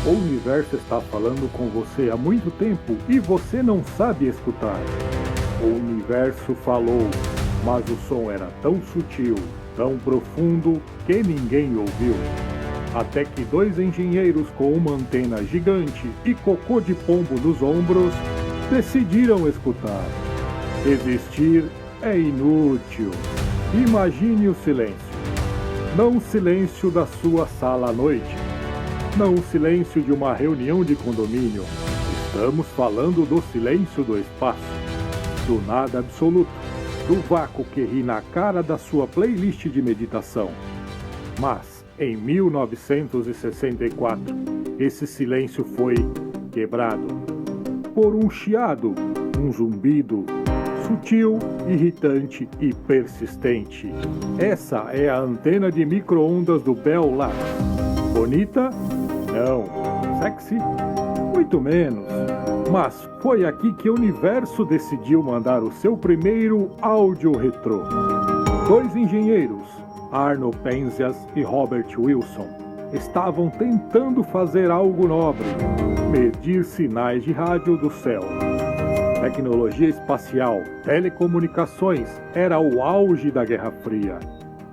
O universo está falando com você há muito tempo e você não sabe escutar. O universo falou, mas o som era tão sutil, tão profundo, que ninguém ouviu. Até que dois engenheiros com uma antena gigante e cocô de pombo nos ombros decidiram escutar. Existir é inútil. Imagine o silêncio. Não o silêncio da sua sala à noite. Não o silêncio de uma reunião de condomínio. Estamos falando do silêncio do espaço. Do nada absoluto. Do vácuo que ri na cara da sua playlist de meditação. Mas, em 1964, esse silêncio foi quebrado por um chiado, um zumbido, sutil, irritante e persistente. Essa é a antena de micro-ondas do Bell Labs. Bonita? Não. Sexy? Muito menos. Mas foi aqui que o universo decidiu mandar o seu primeiro áudio retrô. Dois engenheiros, Arno Penzias e Robert Wilson, estavam tentando fazer algo nobre: medir sinais de rádio do céu. Tecnologia espacial, telecomunicações, era o auge da Guerra Fria.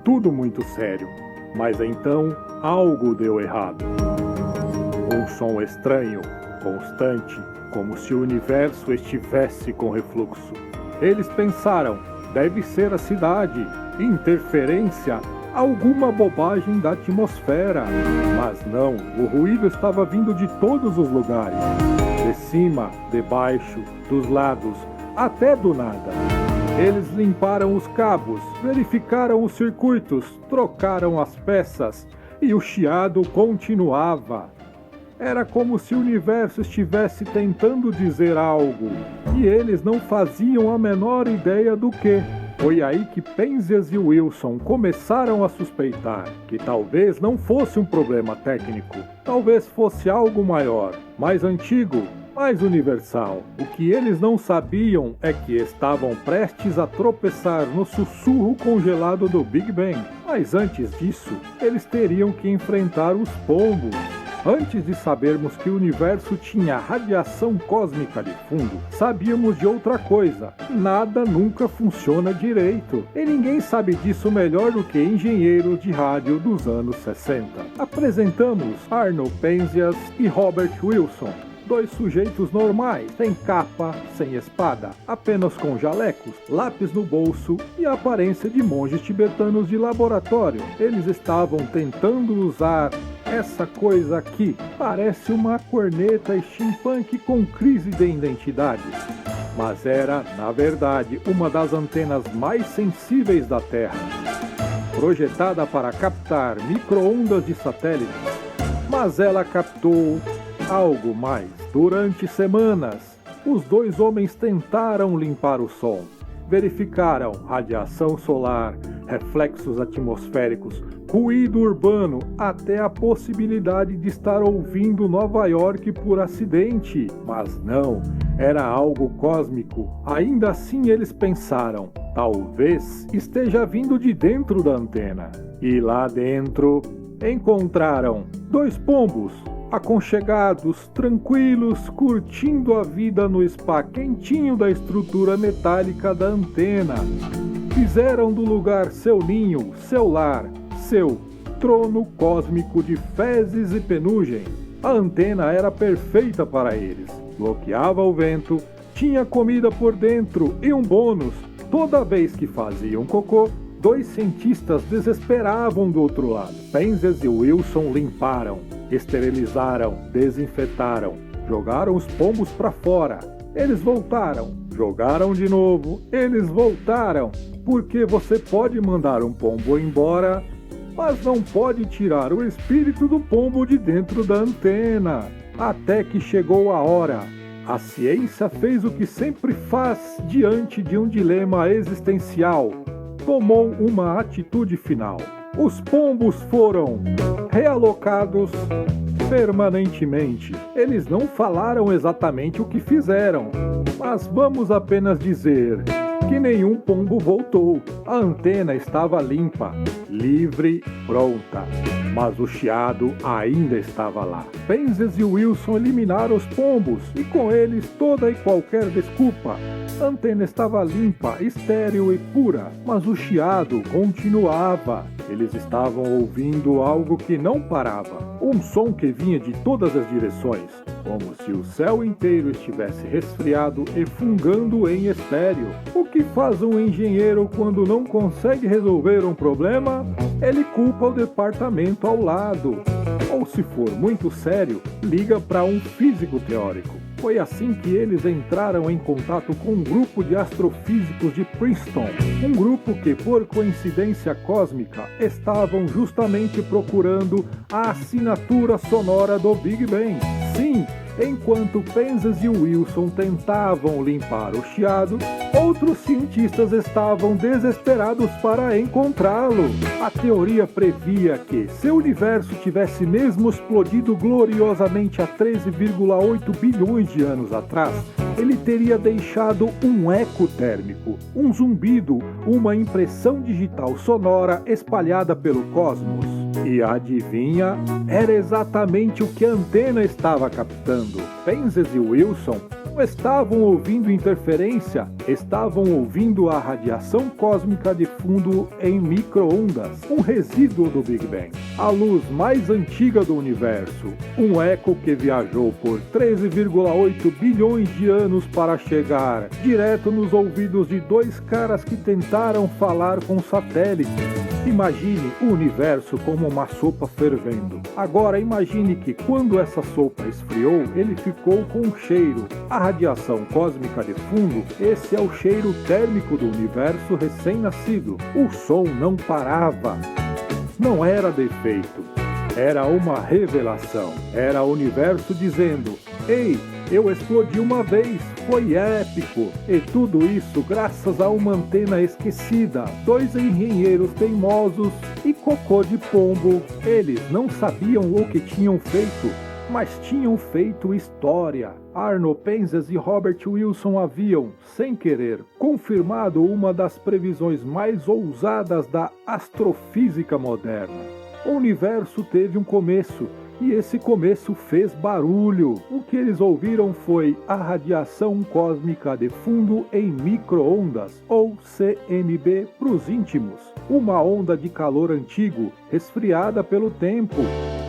Tudo muito sério. Mas então algo deu errado. Um som estranho, constante, como se o universo estivesse com refluxo. Eles pensaram, deve ser a cidade, interferência, alguma bobagem da atmosfera. Mas não, o ruído estava vindo de todos os lugares. De cima, de baixo, dos lados, até do nada. Eles limparam os cabos, verificaram os circuitos, trocaram as peças e o chiado continuava. Era como se o universo estivesse tentando dizer algo e eles não faziam a menor ideia do que. Foi aí que Penzias e Wilson começaram a suspeitar que talvez não fosse um problema técnico, talvez fosse algo maior, mais antigo, mais universal. O que eles não sabiam é que estavam prestes a tropeçar no sussurro congelado do Big Bang. Mas antes disso, eles teriam que enfrentar os pombos. Antes de sabermos que o universo tinha radiação cósmica de fundo, sabíamos de outra coisa: nada nunca funciona direito. E ninguém sabe disso melhor do que engenheiros de rádio dos anos 60. Apresentamos Arno Penzias e Robert Wilson. Dois sujeitos normais, sem capa, sem espada, apenas com jalecos, lápis no bolso e a aparência de monges tibetanos de laboratório. Eles estavam tentando usar essa coisa aqui. Parece uma corneta steampunk com crise de identidade. Mas era, na verdade, uma das antenas mais sensíveis da Terra, projetada para captar micro-ondas de satélites. Mas ela captou algo mais. Durante semanas, os dois homens tentaram limpar o som. Verificaram radiação solar, reflexos atmosféricos, ruído urbano, até a possibilidade de estar ouvindo Nova York por acidente. Mas não, era algo cósmico. Ainda assim eles pensaram, talvez esteja vindo de dentro da antena. E lá dentro encontraram dois pombos, aconchegados, tranquilos, curtindo a vida no spa quentinho da estrutura metálica da antena. Fizeram do lugar seu ninho, seu lar, seu trono cósmico de fezes e penugem. A antena era perfeita para eles. Bloqueava o vento, tinha comida por dentro e um bônus: toda vez que faziam cocô, dois cientistas desesperavam do outro lado. Penzias e Wilson limparam, esterilizaram, desinfetaram, jogaram os pombos para fora. Eles voltaram, jogaram de novo, eles voltaram. Porque você pode mandar um pombo embora, mas não pode tirar o espírito do pombo de dentro da antena. Até que chegou a hora. A ciência fez o que sempre faz diante de um dilema existencial. Tomou uma atitude final. Os pombos foram realocados permanentemente. Eles não falaram exatamente o que fizeram, mas vamos apenas dizer que nenhum pombo voltou. A antena estava limpa, livre, pronta. mas o chiado ainda estava lá. Penzias e Wilson eliminaram os pombos, e com eles toda e qualquer desculpa. A antena estava limpa, estéril e pura, mas o chiado continuava. Eles estavam ouvindo algo que não parava, um som que vinha de todas as direções, como se o céu inteiro estivesse resfriado e fungando em estéreo. O que faz um engenheiro quando não consegue resolver um problema? Ele culpa o departamento ao lado. Ou, se for muito sério, liga para um físico teórico. Foi assim que eles entraram em contato com um grupo de astrofísicos de Princeton, um grupo que, por coincidência cósmica, estavam justamente procurando a assinatura sonora do Big Bang. Sim, enquanto Penzias e Wilson tentavam limpar o chiado, outros cientistas estavam desesperados para encontrá-lo. A teoria previa que, se o universo tivesse mesmo explodido gloriosamente há 13,8 bilhões de anos atrás, ele teria deixado um eco térmico, um zumbido, uma impressão digital sonora espalhada pelo cosmos. E adivinha? Era exatamente o que a antena estava captando. Penzias e Wilson não estavam ouvindo interferência, estavam ouvindo a radiação cósmica de fundo em micro-ondas, um resíduo do Big Bang, a luz mais antiga do universo, um eco que viajou por 13,8 bilhões de anos para chegar direto nos ouvidos de dois caras que tentaram falar com satélites. Imagine o universo como uma sopa fervendo. Agora imagine que quando essa sopa esfriou, ele ficou com um cheiro. A radiação cósmica de fundo, esse é o cheiro térmico do universo recém-nascido. O som não parava. Não era defeito. Era uma revelação. Era o universo dizendo: "Ei, eu explodi uma vez, foi épico." E tudo isso graças a uma antena esquecida, dois engenheiros teimosos e cocô de pombo. Eles não sabiam o que tinham feito, mas tinham feito história. Arnold Penzias e Robert Wilson haviam, sem querer, confirmado uma das previsões mais ousadas da astrofísica moderna. O universo teve um começo, e esse começo fez barulho. O que eles ouviram foi a radiação cósmica de fundo em micro-ondas, ou CMB para os íntimos. Uma onda de calor antigo, resfriada pelo tempo,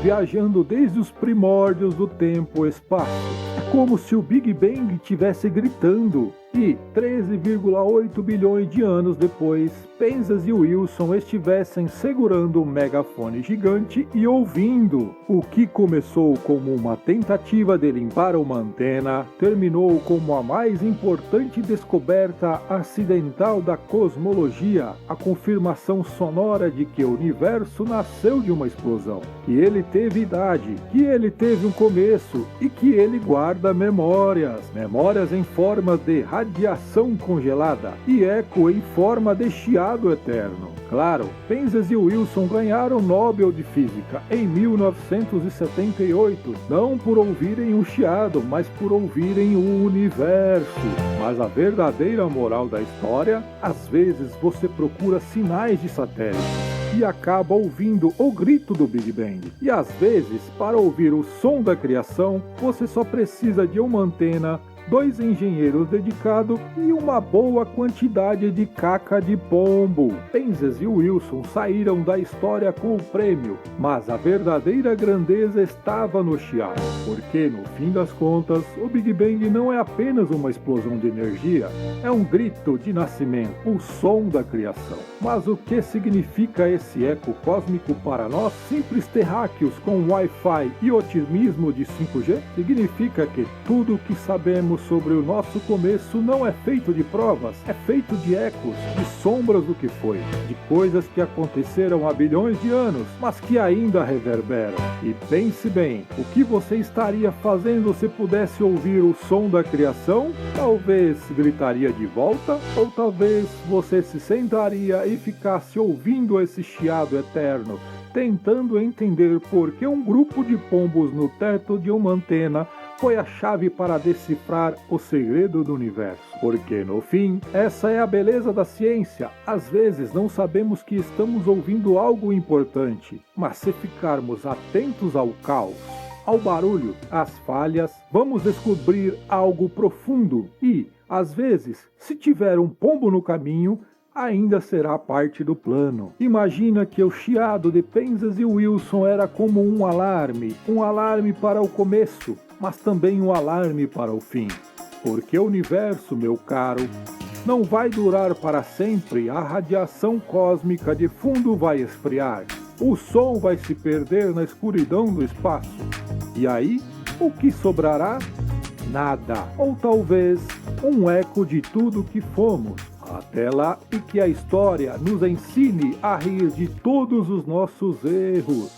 viajando desde os primórdios do tempo-espaço. É como se o Big Bang estivesse gritando. E 13,8 bilhões de anos depois, Penzias e Wilson estivessem segurando um megafone gigante e ouvindo. O que começou como uma tentativa de limpar uma antena, terminou como a mais importante descoberta acidental da cosmologia, a confirmação sonora de que o universo nasceu de uma explosão, que ele teve idade, que ele teve um começo e que ele guarda memórias em forma de radiação congelada e eco em forma de chiado eterno. Claro, Penzias e Wilson ganharam o Nobel de Física em 1978, não por ouvirem o chiado, mas por ouvirem o universo. Mas a verdadeira moral da história, às vezes você procura sinais de satélite e acaba ouvindo o grito do Big Bang. E às vezes, para ouvir o som da criação, você só precisa de uma antena, dois engenheiros dedicados e uma boa quantidade de caca de pombo. Penzias e Wilson saíram da história com o prêmio, mas a verdadeira grandeza estava no chiado, porque no fim das contas, o Big Bang não é apenas uma explosão de energia, é um grito de nascimento, o som da criação. Mas o que significa esse eco cósmico para nós, simples terráqueos com Wi-Fi e otimismo de 5G? Significa que tudo o que sabemos sobre o nosso começo não é feito de provas, é feito de ecos, de sombras do que foi, de coisas que aconteceram há bilhões de anos, mas que ainda reverberam. E pense bem, o que você estaria fazendo se pudesse ouvir o som da criação? Talvez gritaria de volta, ou talvez você se sentaria e ficasse ouvindo esse chiado eterno, tentando entender por que um grupo de pombos no teto de uma antena foi a chave para decifrar o segredo do universo. Porque, no fim, essa é a beleza da ciência. Às vezes não sabemos que estamos ouvindo algo importante, mas se ficarmos atentos ao caos, ao barulho, às falhas, vamos descobrir algo profundo e, às vezes, se tiver um pombo no caminho, ainda será parte do plano. Imagina que o chiado de Penzas e Wilson era como um alarme para o começo, mas também um alarme para o fim. Porque o universo, meu caro, não vai durar para sempre, a radiação cósmica de fundo vai esfriar, o sol vai se perder na escuridão do espaço. E aí, o que sobrará? Nada, ou talvez um eco de tudo que fomos. Até lá, e que a história nos ensine a rir de todos os nossos erros.